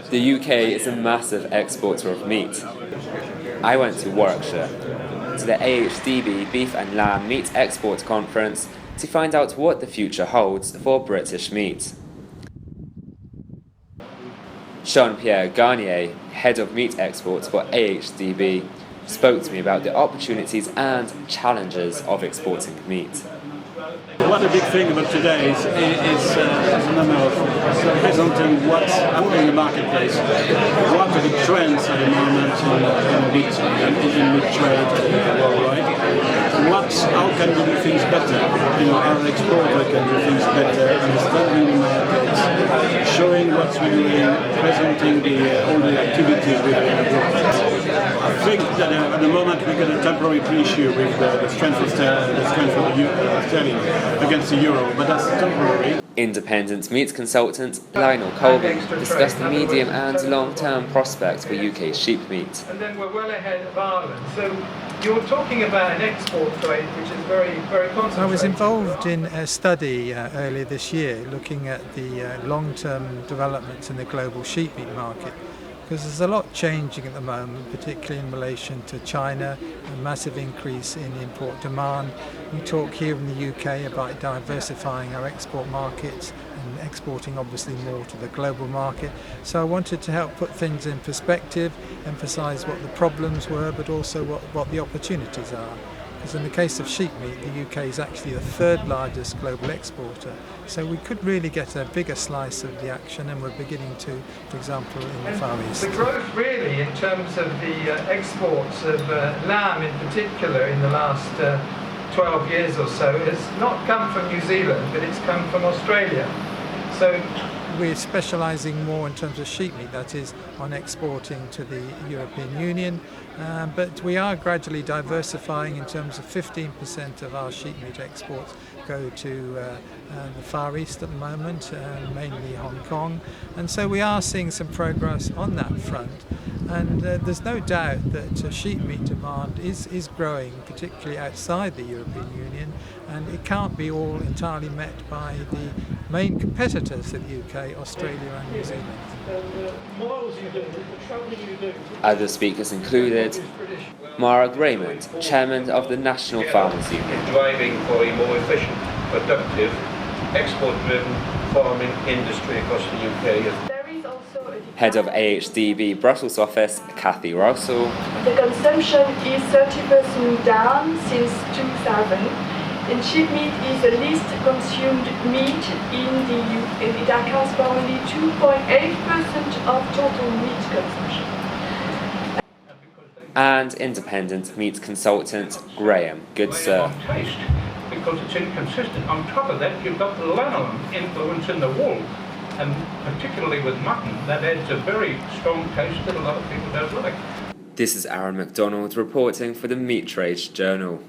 The UK is a massive exporter of meat. I went to Warwickshire, to the AHDB Beef and Lamb Meat Export Conference to find out what the future holds for British meat. Jean-Pierre Garnier, head of meat exports for AHDB, spoke to me about the opportunities and challenges of exporting meat. One big thing about today is a number of presenting what's happening in the marketplace, what are the trends at the moment in meat trade worldwide, how can we do things better, our exporter can do things better, understanding the markets, showing what we're doing, presenting all the activities we're doing. I think that at the moment we got a temporary issue with the strength of sterling against the euro, but that's temporary. Independent meat consultant Lionel Colby discussed the medium and long-term prospects for UK sheep meat. And then we're well ahead of Ireland. So you're talking about an export trade which is very, very concentrated. I was involved in a study earlier this year looking at the long-term developments in the global sheep meat market. Because there's a lot changing at the moment, particularly in relation to China, a massive increase in import demand. We talk here in the UK about diversifying our export markets and exporting obviously more to the global market. So I wanted to help put things in perspective, emphasise what the problems were, but also what the opportunities are. Because in the case of sheep meat, the UK is actually the third largest global exporter. So we could really get a bigger slice of the action, and we're beginning to, for example, in the Far East. The growth really in terms of the exports of lamb in particular in the last 12 years or so has not come from New Zealand, but it's come from Australia. So we're specialising more in terms of sheep meat, that is, on exporting to the European Union, but we are gradually diversifying in terms of 15% of our sheep meat exports go to the Far East at the moment, mainly Hong Kong, and so we are seeing some progress on that front. And there's no doubt that sheep meat demand is growing, particularly outside the European Union, and it can't be all entirely met by the main competitors of the UK, Australia and New Zealand. Other speakers included Mark Raymond, chairman of the National Farmers Union. Driving for a more efficient, productive, export-driven farming industry across the UK. Head of AHDB Brussels office, Cathy Russell. The consumption is 30% down since 2000, and sheep meat is the least consumed meat in the UK. It accounts for only 2.8% of total meat consumption. And independent meat consultant Graham Goodsir. Because it's inconsistent. On top of that, you've got the lanolin influence in the wool. And particularly with mutton, that adds a very strong taste that a lot of people don't like. This is Aaron MacDonald reporting for the Meat Trade Journal.